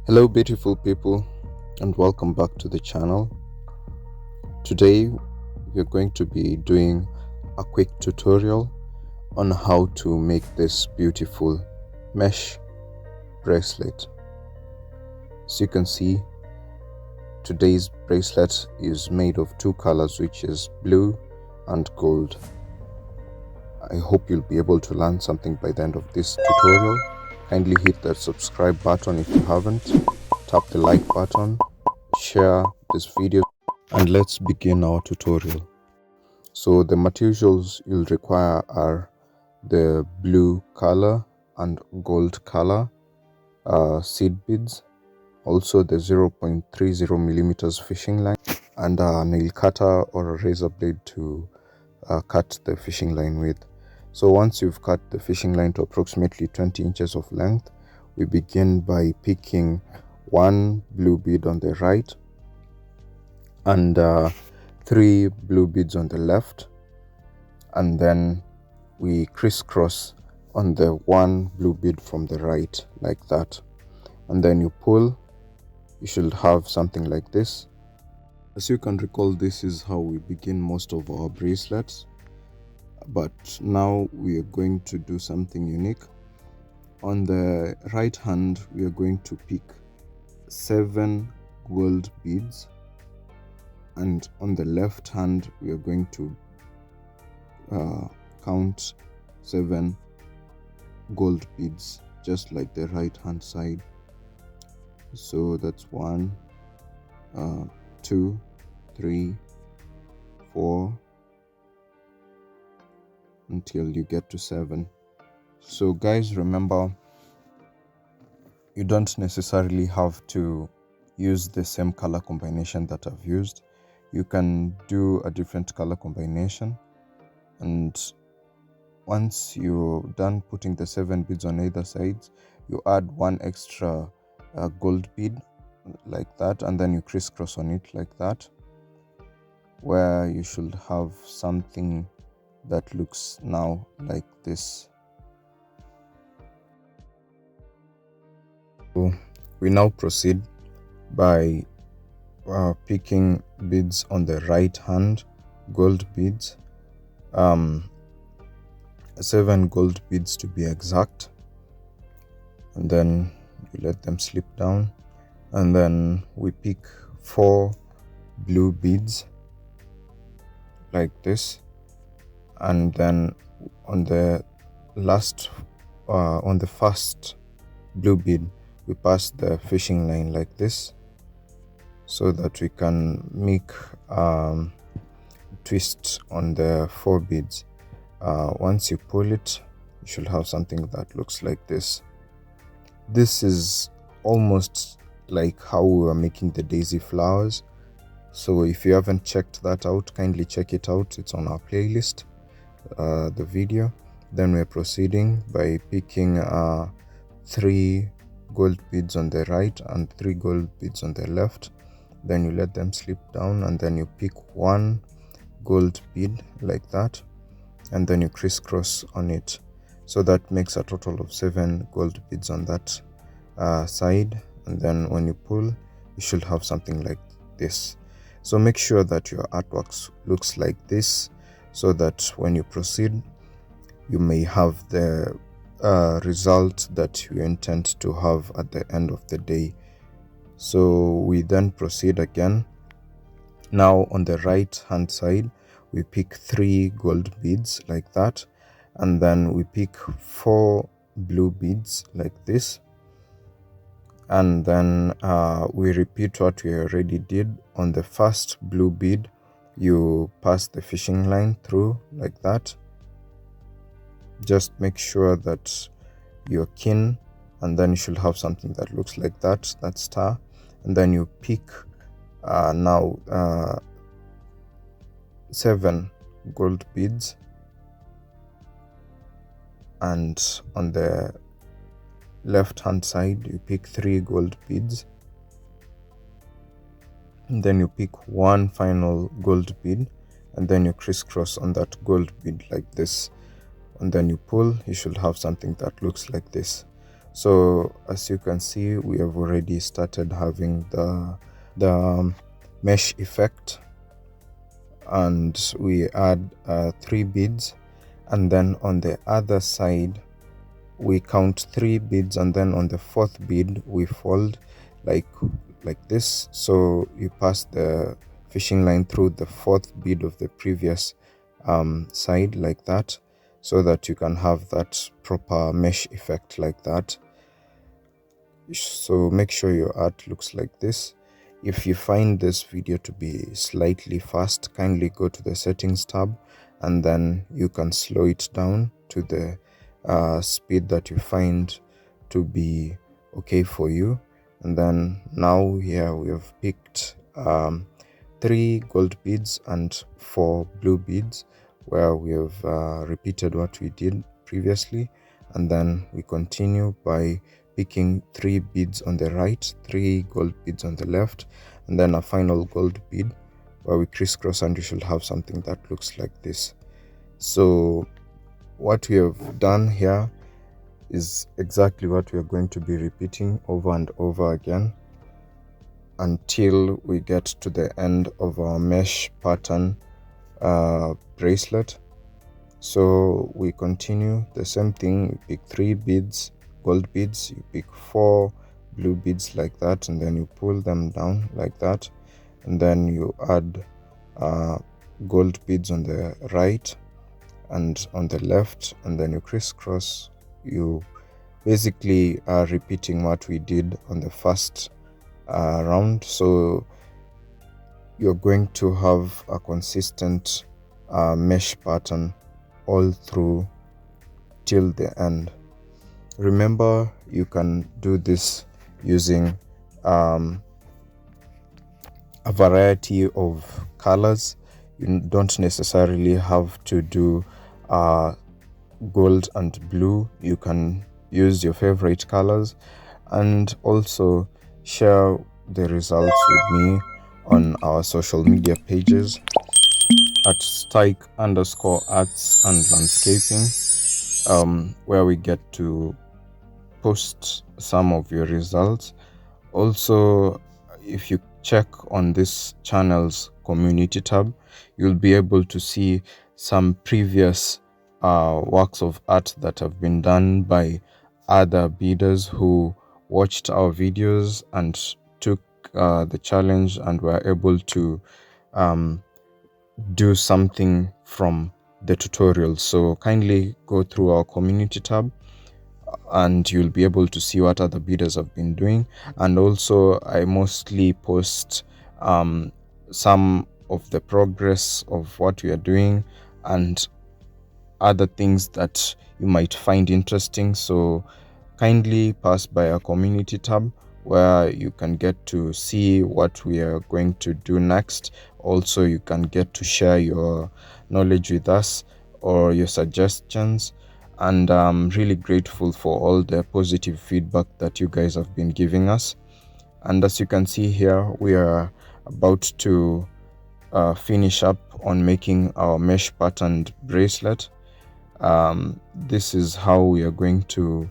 Hello beautiful people, and welcome back to the channel. Today we are going to be doing a quick tutorial on how to make this beautiful mesh bracelet. As you can see, today's bracelet is made of two colors, which is blue and gold. I hope you'll be able to learn something by the end of this tutorial. Kindly hit that subscribe button if you haven't, tap the like button, share this video, and let's begin our tutorial. So the materials you'll require are the blue color and gold color seed beads, also the 0.30 millimeters fishing line, and a nail cutter or a razor blade to cut the fishing line with. So once you've cut the fishing line to approximately 20 inches of length, we begin by picking one blue bead on the right and 3 blue beads on the left, and then we crisscross on the one blue bead from the right like that, and then you pull. You should have something like this. As you can recall, this is how we begin most of our bracelets, but now we are going to do something unique. On the right hand, we are going to pick 7 gold beads, and on the left hand we are going to count 7 gold beads, just like the right hand side. So that's 1 2 3 4 until you get to 7. So guys, remember, you don't necessarily have to use the same color combination that I've used. You can do a different color combination, and once you're done putting the 7 beads on either sides, you add 1 extra gold bead like that, and then you crisscross on it like that, where you should have something that looks now like this. So we now proceed by picking beads on the right hand, gold beads, 7 gold beads to be exact, and then you let them slip down, and then we pick 4 blue beads like this, and then on the first blue bead we pass the fishing line like this, so that we can make twist on the 4 beads. Once you pull it, you should have something that looks like this. This is almost like how we were making the daisy flowers. So if you haven't checked that out, kindly check it out. It's on our playlist, the video. Then we're proceeding by picking 3 gold beads on the right and 3 gold beads on the left. Then you let them slip down, and then you pick 1 gold bead like that, and then you crisscross on it. So that makes a total of 7 gold beads on that side, and then when you pull, you should have something like this. So make sure that your artwork looks like this, so that when you proceed, you may have the result that you intend to have at the end of the day. So we then proceed again. Now on the right hand side, we pick 3 gold beads like that, and then we pick 4 blue beads like this, and then we repeat what we already did. On the first blue bead, you pass the fishing line through like that. Just make sure that you're keen, and then you should have something that looks like that star, and then you pick now 7 gold beads, and on the left hand side you pick 3 gold beads, and then you pick 1 final gold bead, and then you crisscross on that gold bead like this, and then you pull. You should have something that looks like this. So as you can see, we have already started having the mesh effect, and we add 3 beads, and then on the other side we count 3 beads, and then on the 4th bead we fold like this. So you pass the fishing line through the 4th bead of the previous side like that, so that you can have that proper mesh effect like that. So make sure your art looks like this. If you find this video to be slightly fast, kindly go to the settings tab, and then you can slow it down to the speed that you find to be okay for you. And then now here we have picked 3 gold beads and 4 blue beads, where we have repeated what we did previously, and then we continue by picking 3 beads on the right, 3 gold beads on the left, and then a final gold bead where we crisscross, and you should have something that looks like this. So what we have done here is exactly what we are going to be repeating over and over again until we get to the end of our mesh pattern bracelet. So we continue the same thing. We pick 3 beads, gold beads, you pick 4 blue beads like that, and then you pull them down like that, and then you add gold beads on the right and on the left, and then you crisscross. You basically are repeating what we did on the first round, so you're going to have a consistent mesh pattern all through till the end. Remember, you can do this using a variety of colors. You don't necessarily have to do gold and blue. You can use your favorite colors, and also share the results with me on our social media pages at Stike_arts and landscaping, where we get to post some of your results. Also, if you check on this channel's community tab, you'll be able to see some previous works of art that have been done by other beaders who watched our videos and took the challenge and were able to do something from the tutorial. So kindly go through our community tab, and you'll be able to see what other beaders have been doing. And also, I mostly post some of the progress of what we are doing and other things that you might find interesting. So kindly pass by our community tab, where you can get to see what we are going to do next. Also, you can get to share your knowledge with us or your suggestions, and I'm really grateful for all the positive feedback that you guys have been giving us. And as you can see here, we are about to finish up on making our mesh patterned bracelet. This is how we are going to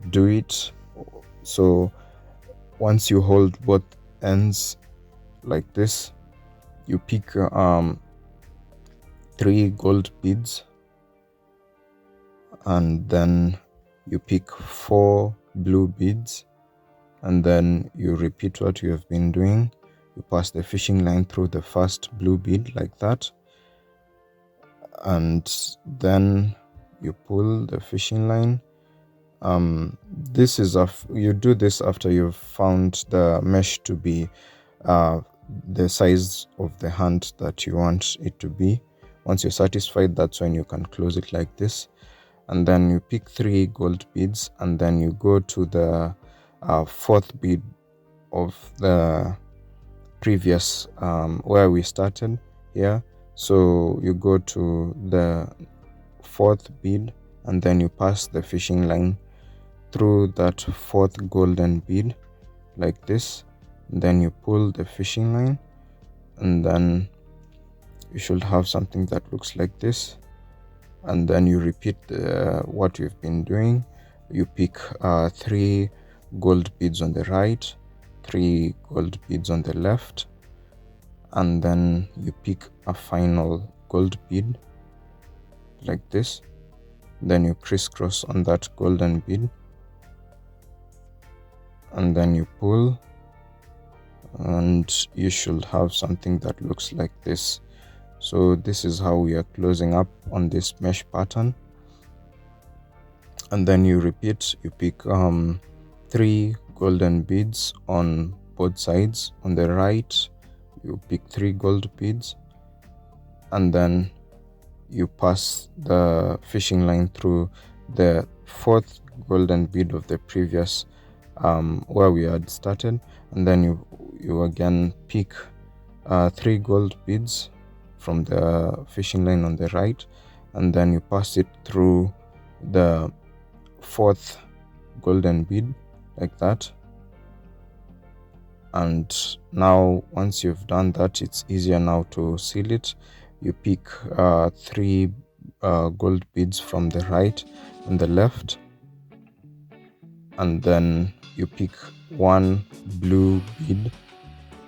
do it. So once you hold both ends like this, you pick 3 gold beads, and then you pick 4 blue beads, and then you repeat what you have been doing. You pass the fishing line through the first blue bead like that, and then you pull the fishing line. This is you do this after you've found the mesh to be the size of the hand that you want it to be. Once you're satisfied, that's when you can close it like this. And then you pick 3 gold beads, and then you go to the 4th bead of the previous where we started here. So you go to the 4th bead, and then you pass the fishing line through that 4th golden bead like this. And then you pull the fishing line, and then you should have something that looks like this. And then you repeat what you've been doing you pick 3 gold beads on the right, 3 gold beads on the left, and then you pick a final gold bead like this. Then you crisscross on that golden bead, and then you pull, and you should have something that looks like this. So this is how we are closing up on this mesh pattern. And then you repeat, you pick 3 golden beads on both sides. On the right you pick 3 gold beads, and then you pass the fishing line through the 4th golden bead of the previous where we had started, and then you again pick 3 gold beads from the fishing line on the right, and then you pass it through the 4th golden bead like that. And now once you've done that, it's easier now to seal it. You pick 3 gold beads from the right and the left, and then you pick 1 blue bead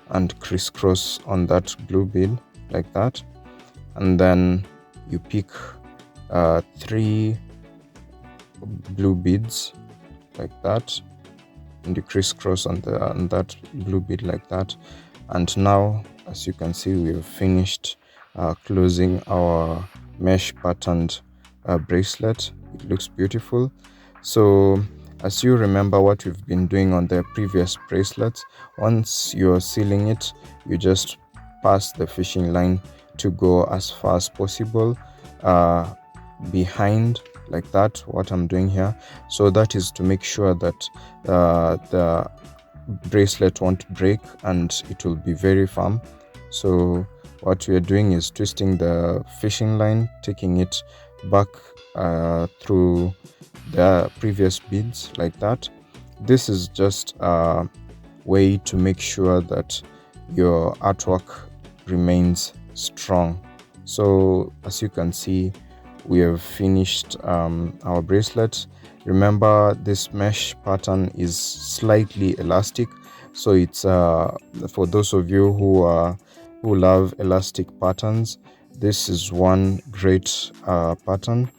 and crisscross on that blue bead like that, and then you pick 3 blue beads like that, and you crisscross on that blue bead like that. And now, as you can see, we have finished closing our mesh patterned bracelet. It looks beautiful. So as you remember what we've been doing on the previous bracelets, once you're sealing it, you just pass the fishing line to go as far as possible behind, like that, what I'm doing here. So that is to make sure that the bracelet won't break and it will be very firm. So what we are doing is twisting the fishing line, taking it back through the previous beads like that. This is just a way to make sure that your artwork remains strong. So as you can see, we have finished our bracelet. Remember, this mesh pattern is slightly elastic, so it's for those of you who love elastic patterns, this is one great pattern.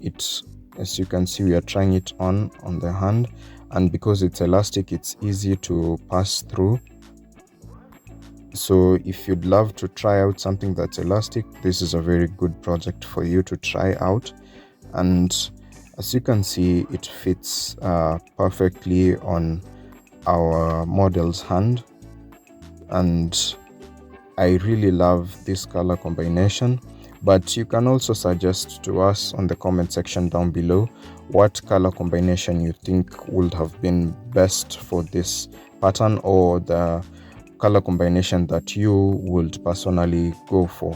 It's, as you can see, we are trying it on the hand, and because it's elastic, it's easy to pass through. So if you'd love to try out something that's elastic, this is a very good project for you to try out. And as you can see, it fits perfectly on our model's hand, and I really love this color combination. But you can also suggest to us on the comment section down below what color combination you think would have been best for this pattern, or the color combination that you would personally go for.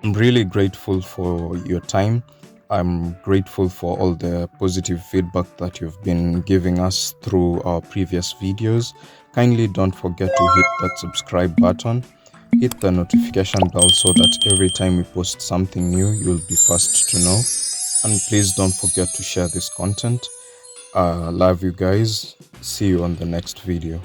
I'm really grateful for your time. I'm grateful for all the positive feedback that you've been giving us through our previous videos. Kindly don't forget to hit that subscribe button, hit the notification bell so that every time we post something new, you'll be first to know. And please don't forget to share this content. Love you guys. See you on the next video.